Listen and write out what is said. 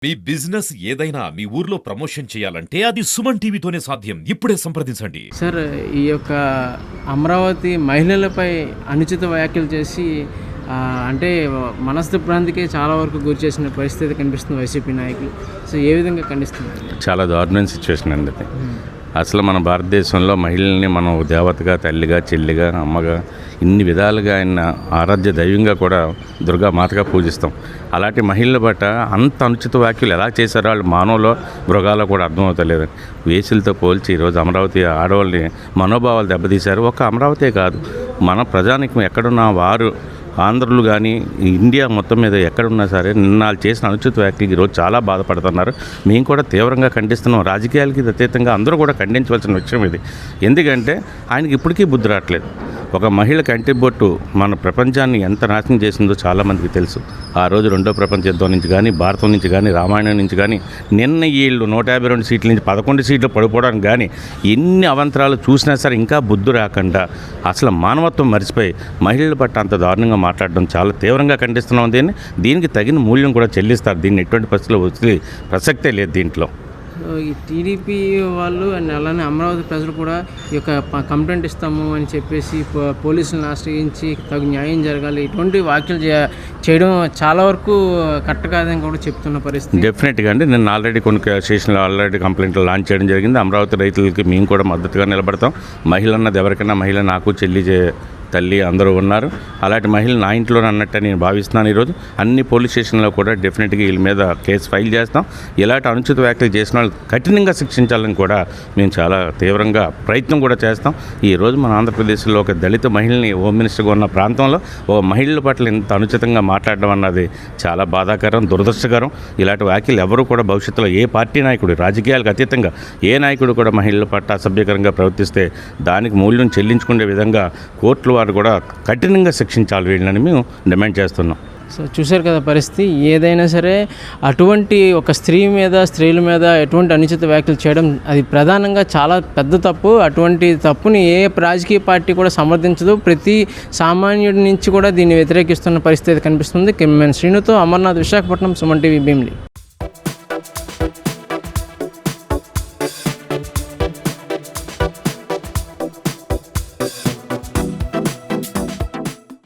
మీ business ఏదైనా మీ ఊర్లో promotion చేయాలంటే అది సుమన్ టీవీతోనే సాధ్యం. ఇప్పుడే సంప్రదించండి. సార్, ఈ యొక్క అమరావతి మహిళలపై అనుచిత వ్యాఖ్యలు చేసి అంటే మనస్తత్వానికే చాలా వరకు గురి చేసిన పరిస్థితి కనిపిస్తుంది వైసీపీ నాయకులు. సో ఏ విధంగా ఖండిస్తున్నారు? చాలా దారుణమైన సిచ్యువేషన్ అండి అది. అసలు మన భారతదేశంలో మహిళల్ని మనం దేవతగా, తల్లిగా, చెల్లిగా, అమ్మగా, ఇన్ని విధాలుగా ఆయన ఆరాధ్య దైవంగా కూడా దుర్గా మాతగా పూజిస్తాం. అలాంటి మహిళల బట్ట అంత అనుచిత వ్యాఖ్యలు ఎలా చేశారో వాళ్ళు మానవులో మృగాలో కూడా అర్థమవుతలేదు. వేసులతో పోల్చి ఈరోజు అమరావతి ఆడవాళ్ళని మనోభావాలు దెబ్బతీశారు. ఒక అమరావతే కాదు, మన ప్రజానికం ఎక్కడున్నా వారు ఆంధ్రులు కానీ ఇండియా మొత్తం మీద ఎక్కడున్నా సరే నిన్న చేసిన అనుచిత వ్యాఖ్యలు ఈరోజు చాలా బాధపడుతున్నారు. మేము కూడా తీవ్రంగా ఖండిస్తున్నాం. రాజకీయాలకి అతీతంగా అందరూ కూడా ఖండించవలసిన విషయం ఇది. ఎందుకంటే ఆయనకి ఇప్పటికీ బుద్ధి రావట్లేదు. ఒక మహిళ కంటిబొట్టు మన ప్రపంచాన్ని ఎంత నాశనం చేసిందో చాలామందికి తెలుసు. ఆ రోజు రెండో ప్రపంచ యుద్ధం నుంచి కానీ, భారతం నుంచి కానీ, రామాయణం నుంచి కానీ, నిన్న వీళ్ళు 152 సీట్ల నుంచి 11 సీట్లు పడిపోవడానికి కానీ ఎన్ని అవంతరాలు చూసినా సరే ఇంకా బుద్ధి రాకుండా అసలు మానవత్వం మరిచిపోయి మహిళల పట్ల అంత దారుణంగా మాట్లాడడం చాలా తీవ్రంగా ఖండిస్తున్నాం. దీనికి తగిన మూల్యం కూడా చెల్లిస్తారు. దీన్ని ఎటువంటి పరిస్థితుల్లో వచ్చే ప్రసక్తే లేదు దీంట్లో. ఈ టీడీపీ వాళ్ళు అండ్ అలానే అమరావతి ప్రజలు కూడా ఈ యొక్క కంప్లైంట్ ఇస్తాము అని చెప్పేసి పోలీసులను ఆశ్రయించి తగు న్యాయం జరగాలి, ఇటువంటి వ్యాఖ్యలు చేయడం చాలా వరకు కరెక్ట్ కాదని కూడా చెప్తున్న పరిస్థితి. డెఫినెట్గా అండి, నేను ఆల్రెడీ కొన్ని స్టేషన్లో ఆల్రెడీ కంప్లైంట్లు లాంచ్ చేయడం జరిగింది. అమరావతి రైతులకి మేము కూడా మద్దతుగా నిలబడతాం. మహిళ అన్నది ఎవరికైనా మహిళ నాకు చెల్లి తల్లి అందరూ ఉన్నారు. అలాంటి మహిళలు నా ఇంట్లోనే అన్నట్టు నేను భావిస్తున్నాను. ఈరోజు అన్ని పోలీస్ స్టేషన్లో కూడా డెఫినెట్గా వీళ్ళ మీద కేసు ఫైల్ చేస్తాం. ఇలాంటి అనుచిత వ్యాఖ్యలు చేసిన వాళ్ళు కఠినంగా శిక్షించాలని కూడా మేము చాలా తీవ్రంగా ప్రయత్నం కూడా చేస్తాం. ఈరోజు మన ఆంధ్రప్రదేశ్లో ఒక దళిత మహిళని హోమ్ మినిస్టర్గా ఉన్న ప్రాంతంలో ఓ మహిళల పట్ల ఇంత అనుచితంగా మాట్లాడడం అన్నది చాలా బాధాకరం, దురదృష్టకరం. ఇలాంటి వ్యాఖ్యలు ఎవరు కూడా భవిష్యత్తులో ఏ పార్టీ నాయకుడు, రాజకీయాలకు అతీతంగా ఏ నాయకుడు కూడా మహిళల పట్ల అసభ్యకరంగా ప్రవర్తిస్తే దానికి మూల్యం చెల్లించుకునే విధంగా కోర్టులు వారు కూడా కఠినంగా శిక్షించాలి వీళ్ళని మేము డిమాండ్ చేస్తున్నాం. సో చూశారు కదా పరిస్థితి. ఏదైనా సరే అటువంటి ఒక స్త్రీల మీద ఎటువంటి అనుచిత వ్యాఖ్యలు చేయడం అది ప్రధానంగా చాలా పెద్ద తప్పు. అటువంటి తప్పుని ఏ రాజకీయ పార్టీ కూడా సమర్థించదు. ప్రతి సామాన్యుడి నుంచి కూడా దీన్ని వ్యతిరేకిస్తున్న పరిస్థితి కనిపిస్తుంది. కెమెరామెన్ శ్రీనుతో అమర్నాథ్, విశాఖపట్నం, సుమన్ టీవీ, భీమిలి.